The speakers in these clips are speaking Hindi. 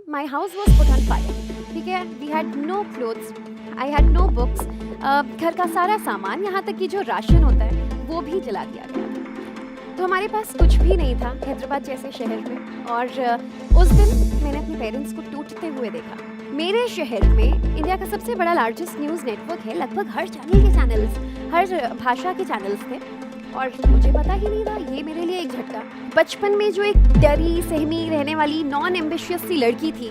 My house was put on fire. ठीक है, we had no clothes, I had no books. घर का सारा सामान, यहाँ तक कि जो राशन होता है वो भी जला दिया गया था। तो हमारे पास कुछ भी नहीं था हैदराबाद जैसे शहर में। और उस दिन मैंने अपने पेरेंट्स को टूटते हुए देखा। मेरे शहर में इंडिया का सबसे बड़ा लार्जेस्ट न्यूज़ नेटवर्क है, लगभग हर चैनल के चैनल्स, हर भाषा के चैनल्स थे, और मुझे पता ही नहीं था। ये मेरे लिए एक झटका। बचपन में जो एक डरी सहमी रहने वाली नॉन एम्बिशियस सी लड़की थी,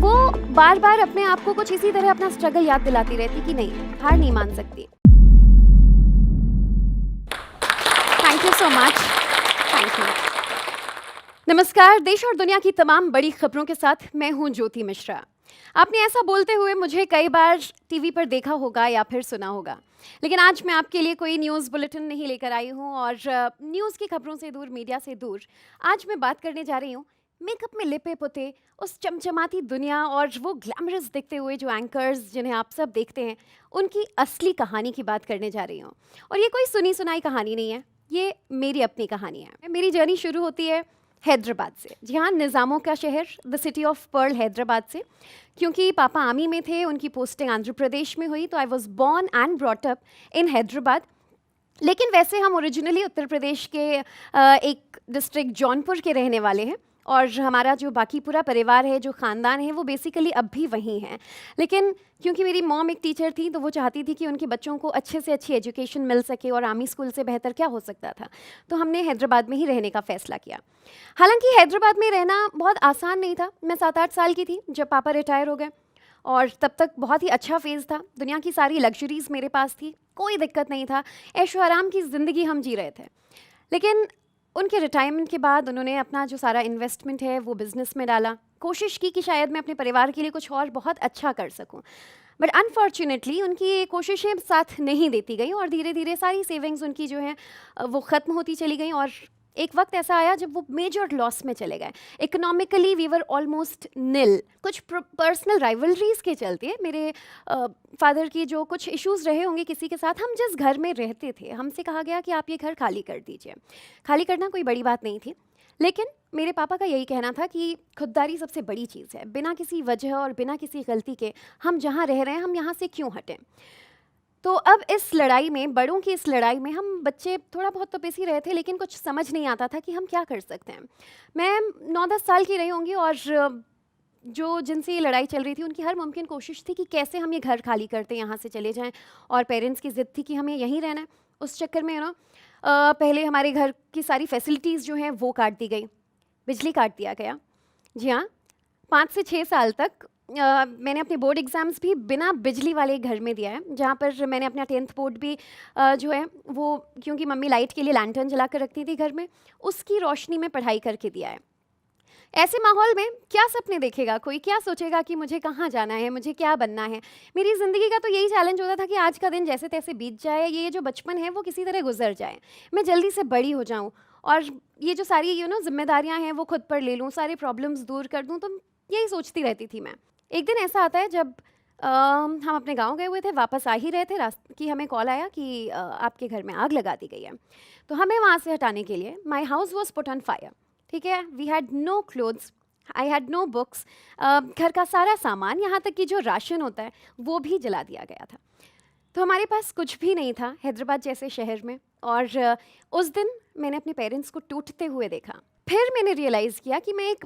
वो बार बार अपने आप को कुछ इसी तरह अपना स्ट्रगल याद दिलाती रहती कि नहीं, हार नहीं मान सकती। Thank you so much. Thank you. नमस्कार, देश और दुनिया की तमाम बड़ी खबरों के साथ मैं हूं ज्योति मिश्रा। आपने ऐसा बोलते हुए मुझे कई बार टीवी पर देखा होगा या फिर सुना होगा, लेकिन आज मैं आपके लिए कोई न्यूज़ बुलेटिन नहीं लेकर आई हूँ। और न्यूज़ की खबरों से दूर, मीडिया से दूर, आज मैं बात करने जा रही हूँ मेकअप में लिपे पुते उस चमचमाती दुनिया और वो ग्लैमरस दिखते हुए जो एंकर्स जिन्हें आप सब देखते हैं, उनकी असली कहानी की बात करने जा रही हूँ। और ये कोई सुनी सुनाई कहानी नहीं है, ये मेरी अपनी कहानी है। मेरी जर्नी शुरू होती है हैदराबाद से। जी हाँ, निज़ामों का शहर, the city of pearl Hyderabad से। क्योंकि पापा आर्मी में थे, उनकी पोस्टिंग आंध्र प्रदेश में हुई, तो I was born and brought up in Hyderabad. लेकिन वैसे हम ओरिजिनली उत्तर प्रदेश के एक डिस्ट्रिक्ट जौनपुर के रहने वाले हैं, और हमारा जो बाकी पूरा परिवार है, जो ख़ानदान है, वो बेसिकली अब भी वहीं है। लेकिन क्योंकि मेरी मॉम एक टीचर थी, तो वो चाहती थी कि उनके बच्चों को अच्छे से अच्छी एजुकेशन मिल सके, और आर्मी स्कूल से बेहतर क्या हो सकता था। तो हमने हैदराबाद में ही रहने का फ़ैसला किया। हालांकि हैदराबाद में रहना बहुत आसान नहीं था। मैं 7-8 साल की थी जब पापा रिटायर हो गए, और तब तक बहुत ही अच्छा फेज़ था। दुनिया की सारी लग्जरीज़ मेरे पास थी, कोई दिक्कत नहीं था, ऐशो आराम की ज़िंदगी हम जी रहे थे। लेकिन उनके रिटायरमेंट के बाद उन्होंने अपना जो सारा इन्वेस्टमेंट है वो बिज़नेस में डाला। कोशिश की कि शायद मैं अपने परिवार के लिए कुछ और बहुत अच्छा कर सकूं, बट अनफॉर्चुनेटली उनकी कोशिशें साथ नहीं देती गई, और धीरे धीरे सारी सेविंग्स उनकी जो है वो ख़त्म होती चली गई। और एक वक्त ऐसा आया जब वो मेजर लॉस में चले गए। Economically we were almost nil. कुछ पर्सनल राइवलरीज के चलते मेरे फादर की जो कुछ इश्यूज़ रहे होंगे किसी के साथ, हम जिस घर में रहते थे, हमसे कहा गया कि आप ये घर खाली कर दीजिए। खाली करना कोई बड़ी बात नहीं थी, लेकिन मेरे पापा का यही कहना था कि खुददारी सबसे बड़ी चीज़ है। बिना किसी वजह और बिना किसी गलती के हम जहाँ रह रहे हैं, हम यहाँ से क्यों हटें। तो अब इस लड़ाई में, बड़ों की इस लड़ाई में, हम बच्चे थोड़ा बहुत तो पिस ही रहे थे, लेकिन कुछ समझ नहीं आता था कि हम क्या कर सकते हैं। मैं 9-10 साल की रही होंगी, और जो जिनसे ये लड़ाई चल रही थी, उनकी हर मुमकिन कोशिश थी कि कैसे हम ये घर खाली करते यहाँ से चले जाएं। और पेरेंट्स की ज़िद थी कि हमें यहीं रहना है। उस चक्कर में पहले हमारे घर की सारी फैसिलिटीज़ जो हैं वो काट दी गई, बिजली काट दिया गया। जी हाँ, 5 से 6 साल तक मैंने अपने बोर्ड एग्ज़ाम्स भी बिना बिजली वाले घर में दिया है, जहाँ पर मैंने अपना 10th बोर्ड भी जो है वो, क्योंकि मम्मी लाइट के लिए लैंटर्न जला कर रखती थी घर में, उसकी रोशनी में पढ़ाई करके दिया है। ऐसे माहौल में क्या सपने देखेगा कोई, क्या सोचेगा कि मुझे कहाँ जाना है, मुझे क्या बनना है। मेरी ज़िंदगी का तो यही चैलेंज होता था कि आज का दिन जैसे तैसे बीत जाए, ये जो बचपन है वो किसी तरह गुजर जाए, मैं जल्दी से बड़ी हो जाऊँ, और ये जो सारी जिम्मेदारियाँ हैं वो खुद पर ले लूँ, सारे प्रॉब्लम्स दूर कर दूँ। तो यही सोचती रहती थी मैं। एक दिन ऐसा आता है जब हम अपने गांव गए हुए थे, वापस आ ही रहे थे, रास्ते की हमें कॉल आया कि आपके घर में आग लगा दी गई है। तो हमें वहाँ से हटाने के लिए, my house was put on fire. ठीक है, we had no clothes, I had no books. घर का सारा सामान, यहाँ तक कि जो राशन होता है, वो भी जला दिया गया था। तो हमारे पास कुछ भी नहीं था हैदराबाद जैसे शहर में। और उस दिन मैंने अपने पेरेंट्स को टूटते हुए देखा। फिर मैंने रियलाइज़ किया कि मैं एक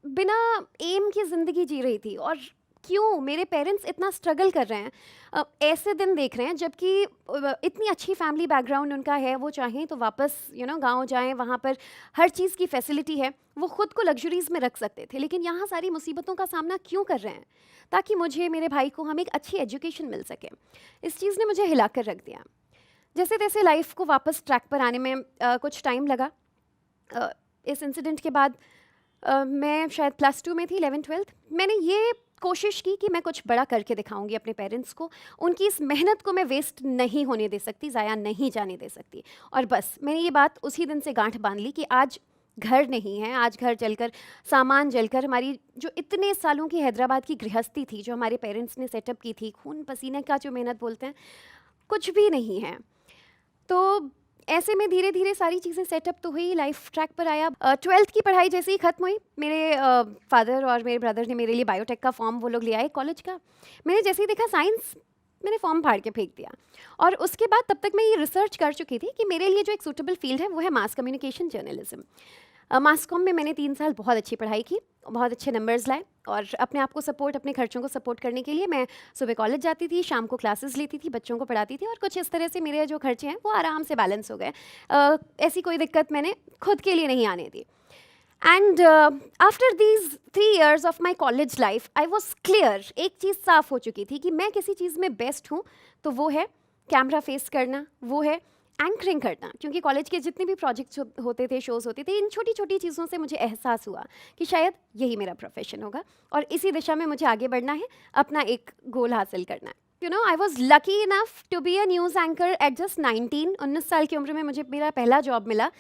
बिना एम की ज़िंदगी जी रही थी, और क्यों मेरे पेरेंट्स इतना स्ट्रगल कर रहे हैं, ऐसे दिन देख रहे हैं, जबकि इतनी अच्छी फैमिली बैकग्राउंड उनका है। वो चाहें तो वापस गांव जाएं, वहाँ पर हर चीज़ की फैसिलिटी है, वो खुद को लग्जरीज़ में रख सकते थे। लेकिन यहाँ सारी मुसीबतों का सामना क्यों कर रहे हैं, ताकि मुझे, मेरे भाई को, हम एक अच्छी एजुकेशन मिल सके। इस चीज़ ने मुझे हिला कर रख दिया। जैसे तैसे लाइफ को वापस ट्रैक पर आने में कुछ टाइम लगा। इस इंसिडेंट के बाद मैं शायद +2 में थी, 11th-12th। मैंने ये कोशिश की कि मैं कुछ बड़ा करके दिखाऊंगी अपने पेरेंट्स को। उनकी इस मेहनत को मैं वेस्ट नहीं होने दे सकती, ज़ाया नहीं जाने दे सकती। और बस मैंने ये बात उसी दिन से गांठ बांध ली कि आज घर नहीं है, आज घर जलकर, सामान जलकर, हमारी जो इतने सालों की हैदराबाद की गृहस्थी थी, जो हमारे पेरेंट्स ने सेटअप की थी, खून पसीने का जो मेहनत बोलते हैं, कुछ भी नहीं है। तो ऐसे में धीरे धीरे सारी चीज़ें सेटअप तो हुई, लाइफ ट्रैक पर आया। 12th की पढ़ाई जैसे ही ख़त्म हुई, मेरे फादर और मेरे ब्रदर ने मेरे लिए बायोटेक का फॉर्म वो लोग ले आए कॉलेज का। मैंने जैसे ही देखा साइंस, मैंने फॉर्म फाड़ के फेंक दिया। और उसके बाद तब तक मैं ये रिसर्च कर चुकी थी कि मेरे लिए जो एक सूटेबल फील्ड है वो है मास कम्युनिकेशन जर्नलिज्म। मास कॉम में मैंने 3 साल बहुत अच्छी पढ़ाई की, बहुत अच्छे नंबर्स लाए, और अपने आप को सपोर्ट, अपने खर्चों को सपोर्ट करने के लिए मैं सुबह कॉलेज जाती थी, शाम को क्लासेस लेती थी, बच्चों को पढ़ाती थी, और कुछ इस तरह से मेरे जो खर्चे हैं वो आराम से बैलेंस हो गए। ऐसी कोई दिक्कत मैंने खुद के लिए नहीं आने दी। And after these 3 years of my college life I was clear, एक चीज़ साफ हो चुकी थी कि मैं किसी चीज़ में बेस्ट हूँ तो वो है कैमरा फेस करना, वो है एंकरिंग करना। क्योंकि कॉलेज के जितने भी प्रोजेक्ट्स होते थे, शोज़ होते थे, इन छोटी छोटी चीज़ों से मुझे एहसास हुआ कि शायद यही मेरा प्रोफेशन होगा और इसी दिशा में मुझे आगे बढ़ना है, अपना एक गोल हासिल करना है। You know, I was lucky enough to be a news anchor at just 19 साल की उम्र में मुझे मेरा पहला जॉब मिला।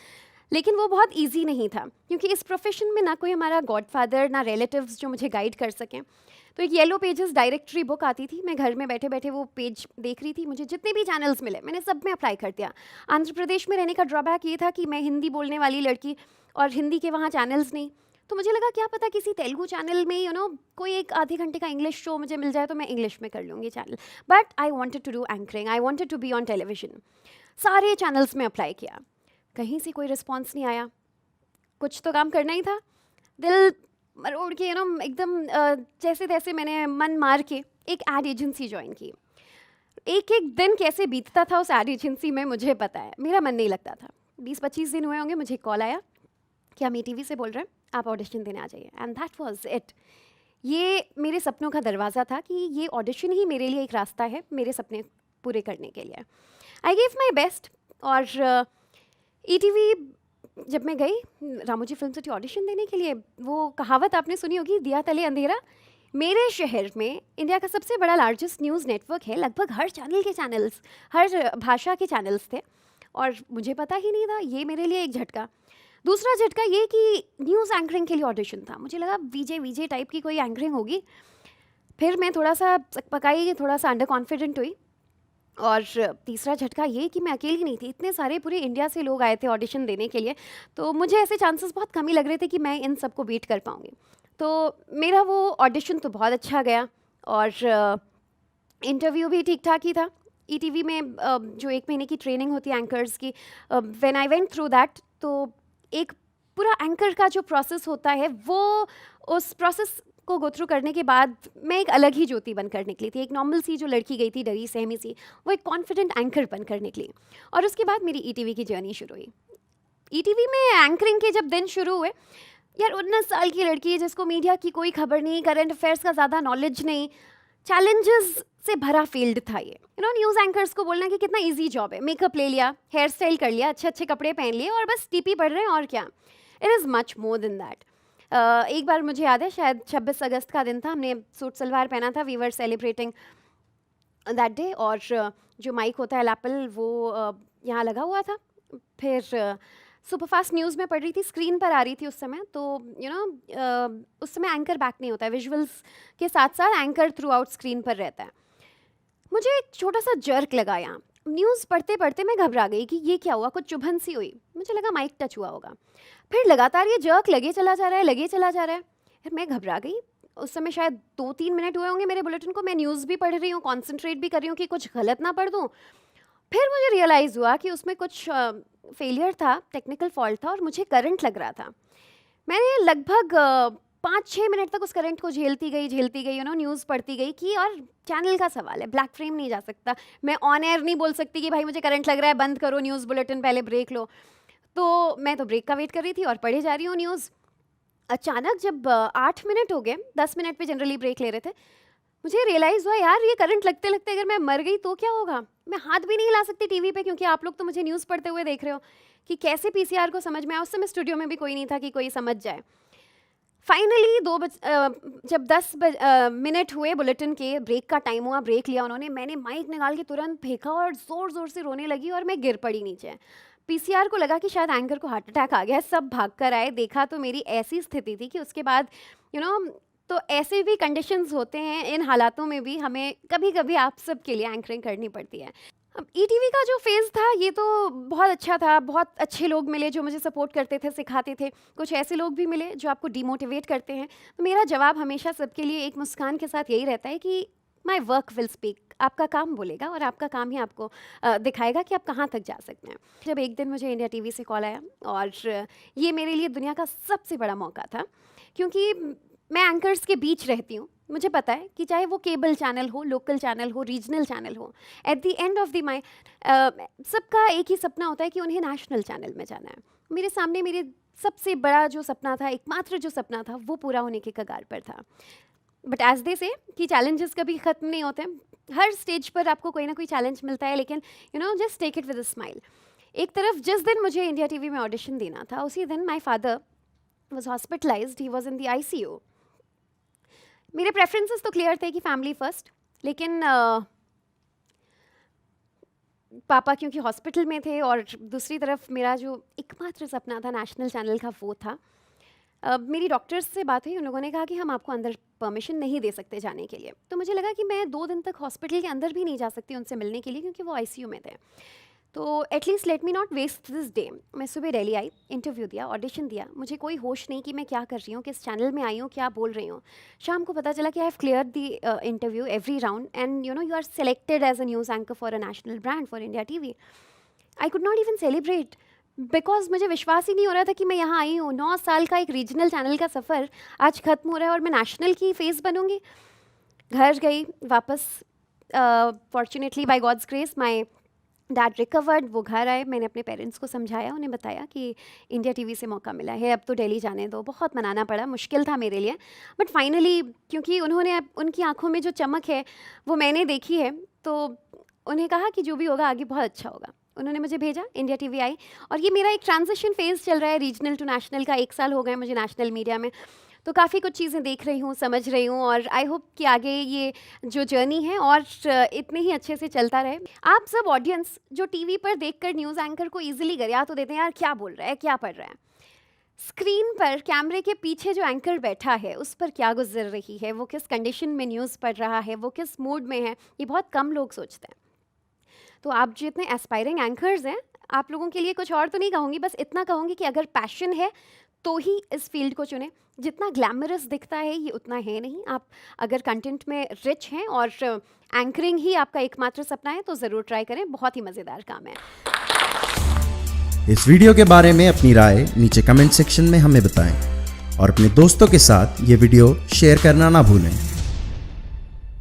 लेकिन वो बहुत इजी नहीं था, क्योंकि इस प्रोफेशन में ना कोई हमारा गॉडफादर, ना रिलेटिव्स जो मुझे गाइड कर सकें। तो एक येलो पेजेस डायरेक्टरी बुक आती थी, मैं घर में बैठे बैठे वो पेज देख रही थी, मुझे जितने भी चैनल्स मिले मैंने सब में अप्लाई कर दिया। आंध्र प्रदेश में रहने का ड्रॉबैक ये था कि मैं हिंदी बोलने वाली लड़की, और हिंदी के वहाँ चैनल्स नहीं, तो मुझे लगा क्या पता किसी तेलुगु चैनल में कोई एक आधे घंटे का इंग्लिश शो मुझे मिल जाए तो मैं इंग्लिश में कर लूँगी channel. But I wanted to do anchoring, I wanted to be on television. सारे चैनल्स में अप्लाई किया, कहीं से कोई रिस्पॉन्स नहीं आया। कुछ तो काम करना ही था, दिल मरोड़ के एकदम जैसे तैसे मैंने मन मार के एक एड एजेंसी ज्वाइन की। एक एक दिन कैसे बीतता था उस एड एजेंसी में मुझे पता है, मेरा मन नहीं लगता था। 20-25 दिन हुए होंगे, मुझे कॉल आया कि हम ETV से बोल रहे हैं, आप ऑडिशन देने आ जाइए। And that was it. ये मेरे सपनों का दरवाज़ा था कि ये ऑडिशन ही मेरे लिए एक रास्ता है मेरे सपने पूरे करने के लिए। आई गिव माई बेस्ट, और ETV जब मैं गई रामोजी फिल्म सिटी ऑडिशन देने के लिए, वो कहावत आपने सुनी होगी, दिया तले अंधेरा। मेरे शहर में इंडिया का सबसे बड़ा लार्जेस्ट न्यूज़ नेटवर्क है, लगभग हर चैनल के चैनल्स, हर भाषा के चैनल्स थे, और मुझे पता ही नहीं था। ये मेरे लिए एक झटका। दूसरा झटका ये कि न्यूज़ एंकरिंग के लिए ऑडिशन था। मुझे लगा VJ टाइप की कोई एंकरिंग होगी। फिर मैं थोड़ा सा पकाई, थोड़ा सा अंडर कॉन्फिडेंट हुई। और तीसरा झटका ये कि मैं अकेली नहीं थी, इतने सारे पूरे इंडिया से लोग आए थे ऑडिशन देने के लिए, तो मुझे ऐसे चांसेस बहुत कम ही लग रहे थे कि मैं इन सबको बीट कर पाऊँगी। तो मेरा वो ऑडिशन तो बहुत अच्छा गया, और इंटरव्यू भी ठीक ठाक ही था। ETV में जो 1 महीने की ट्रेनिंग होती है एंकर्स की, when I went through that, तो एक पूरा एंकर का जो प्रोसेस होता है, वो उस प्रोसेस को गो थ्रू करने के बाद मैं एक अलग ही ज्योति बनकर निकली थी। एक नॉर्मल सी जो लड़की गई थी, डरी सहमी सी, वो एक कॉन्फिडेंट एंकर बनकर निकली। और उसके बाद मेरी ETV की जर्नी शुरू हुई। ETV में एंकरिंग के जब दिन शुरू हुए, यार 19 साल की लड़की जिसको मीडिया की कोई खबर नहीं, करंट अफेयर्स का ज़्यादा नॉलेज नहीं, चैलेंजेस से भरा फील्ड था ये। न्यूज़ एंकर्स को बोलना कि कितना इजी जॉब है, मेकअप ले लिया, हेयर स्टाइल कर लिया, अच्छे अच्छे कपड़े पहन लिए और बस TP पढ़ रहे हैं, और क्या। It is much more than that. एक बार मुझे याद है, शायद 26 अगस्त का दिन था, हमने सूट सलवार पहना था, we were celebrating that day, और जो माइक होता है लैपल, वो यहाँ लगा हुआ था। फिर सुपरफास्ट न्यूज़ में पढ़ रही थी, स्क्रीन पर आ रही थी उस समय, तो उस समय एंकर बैक नहीं होता है, विजुअल्स के साथ साथ एंकर थ्रू आउट स्क्रीन पर रहता है। मुझे एक छोटा सा जर्क लगा यहाँ, न्यूज़ पढ़ते पढ़ते मैं घबरा गई कि ये क्या हुआ, कुछ चुभन सी हुई, मुझे लगा माइक टच हुआ होगा। फिर लगातार ये जर्क लगे चला जा रहा है, लगे चला जा रहा है। फिर मैं घबरा गई। उस समय शायद 2-3 मिनट हुए होंगे मेरे बुलेटिन को, मैं न्यूज़ भी पढ़ रही हूँ, कॉन्सेंट्रेट भी कर रही हूँ कि कुछ गलत ना पढ़ दूँ। फिर मुझे रियलाइज़ हुआ कि उसमें कुछ फेलियर था, टेक्निकल फॉल्ट था, और मुझे करंट लग रहा था। मैंने लगभग 5-6 मिनट तक उस करंट को झेलती गई, न्यूज़ पढ़ती गई कि और चैनल का सवाल है, ब्लैक फ्रेम नहीं जा सकता, मैं ऑन एयर नहीं बोल सकती कि भाई मुझे करंट लग रहा है, बंद करो न्यूज़ बुलेटिन, पहले ब्रेक लो। तो मैं तो ब्रेक का वेट कर रही थी और पढ़े जा रही हूँ न्यूज़। अचानक जब 8 मिनट हो गए, 10 मिनट पे जनरली ब्रेक ले रहे थे, मुझे रियलाइज़ हुआ यार ये करंट लगते लगते अगर मैं मर गई तो क्या होगा। मैं हाथ भी नहीं हिला सकती टीवी पे, क्योंकि आप लोग तो मुझे न्यूज़ पढ़ते हुए देख रहे हो कि कैसे PCR को समझ में आया। उस समय स्टूडियो में भी कोई नहीं था कि कोई समझ जाए। फाइनली जब 10 मिनट हुए बुलेटिन के, ब्रेक का टाइम हुआ, ब्रेक लिया उन्होंने, मैंने माइक निकाल के तुरंत फेंका और ज़ोर ज़ोर से रोने लगी और मैं गिर पड़ी नीचे। PCR को लगा कि शायद एंकर को हार्ट अटैक आ गया है, सब भाग कर आए, देखा तो मेरी ऐसी स्थिति थी कि उसके बाद तो ऐसे भी कंडीशंस होते हैं, इन हालातों में भी हमें कभी कभी आप सब के लिए एंकरिंग करनी पड़ती है। अब ईटीवी का जो फेज़ था ये तो बहुत अच्छा था, बहुत अच्छे लोग मिले जो मुझे सपोर्ट करते थे, सिखाते थे। कुछ ऐसे लोग भी मिले जो आपको डिमोटिवेट करते हैं। तो मेरा जवाब हमेशा सबके लिए एक मुस्कान के साथ यही रहता है कि माय वर्क विल स्पीक। आपका काम बोलेगा और आपका काम ही आपको दिखाएगा कि आप कहाँ तक जा सकते हैं। जब एक दिन मुझे इंडिया टीवी से कॉल आया और ये मेरे लिए दुनिया का सबसे बड़ा मौका था, क्योंकि मैं एंकर्स के बीच रहती हूँ। मुझे पता है कि चाहे वो केबल चैनल हो, लोकल चैनल हो, रीजनल चैनल हो, at the end of the my सबका एक ही सपना होता है कि उन्हें नेशनल चैनल में जाना है। मेरे सामने मेरे सबसे बड़ा जो सपना था, एकमात्र जो सपना था, वो पूरा होने के कगार पर था। बट एज दे से कि चैलेंजेस कभी ख़त्म नहीं होते। हर स्टेज पर आपको कोई ना कोई चैलेंज मिलता है, लेकिन just take it with a smile. एक तरफ जिस दिन मुझे इंडिया टीवी में ऑडिशन देना था, उसी दिन my father was hospitalised, he was in the ICU। मेरे प्रेफरेंसेस तो क्लियर थे कि फैमिली फर्स्ट, लेकिन पापा क्योंकि हॉस्पिटल में थे और दूसरी तरफ मेरा जो एकमात्र सपना था नेशनल चैनल का, वो था। मेरी डॉक्टर्स से बात हुई, उन लोगों ने कहा कि हम आपको अंदर परमिशन नहीं दे सकते जाने के लिए। तो मुझे लगा कि मैं 2 दिन तक हॉस्पिटल के अंदर भी नहीं जा सकती उनसे मिलने के लिए, क्योंकि वो ICU में थे। तो at least let me not waste this day. मैं सुबह दिल्ली आई, इंटरव्यू दिया, ऑडिशन दिया। मुझे कोई होश नहीं कि मैं क्या कर रही हूँ, किस चैनल में आई हूँ, क्या बोल रही हूँ। शाम को पता चला कि I have clear the interview every round and you are selected as a news anchor for a national brand for India TV. I could not even celebrate, because मुझे विश्वास ही नहीं हो रहा था कि मैं यहाँ आई हूँ। 9 साल का एक रीजनल चैनल का सफ़र आज ख़त्म हो रहा है और मैं नेशनल की फेस बनूँगी। घर गई वापस, fortunately by God's grace my dad recovered. वो घर आए, मैंने अपने पेरेंट्स को समझाया, उन्हें बताया कि इंडिया टीवी से मौका मिला है, अब तो दिल्ली जाने दो। बहुत मनाना पड़ा, मुश्किल था मेरे लिए, बट फाइनली क्योंकि उन्होंने, उनकी आंखों में जो चमक है वो मैंने देखी है, तो उन्हें कहा कि जो भी होगा आगे बहुत अच्छा होगा। उन्होंने मुझे भेजा, इंडिया टीवी आई, और ये मेरा एक ट्रांजिशन फेज़ चल रहा है रीजनल टू नेशनल का। 1 साल हो गए मुझे नेशनल मीडिया में, तो काफ़ी कुछ चीज़ें देख रही हूँ, समझ रही हूँ, और आई होप कि आगे ये जो जर्नी है और इतने ही अच्छे से चलता रहे। आप सब ऑडियंस जो टीवी पर देखकर न्यूज़ एंकर को ईजिली गरिया तो देते हैं, यार क्या बोल रहा है, क्या पढ़ रहा है। स्क्रीन पर कैमरे के पीछे जो एंकर बैठा है उस पर क्या गुजर रही है, वो किस कंडीशन में न्यूज़ पढ़ रहा है, वो किस मूड में है, ये बहुत कम लोग सोचते हैं। तो आप जितने एस्पायरिंग एंकर्स हैं, आप लोगों के लिए कुछ और तो नहीं कहूँगी, बस इतना कहूँगी कि अगर पैशन है तो ही इस फील्ड को चुनें। जितना ग्लैमरस दिखता है ये उतना है नहीं। आप अगर कंटेंट में रिच हैं और एंकरिंग ही आपका एकमात्र सपना है तो ज़रूर ट्राई करें, बहुत ही मज़ेदार काम है। इस वीडियो के बारे में अपनी राय नीचे कमेंट सेक्शन में हमें बताएं और अपने दोस्तों के साथ ये वीडियो शेयर करना ना भूलें।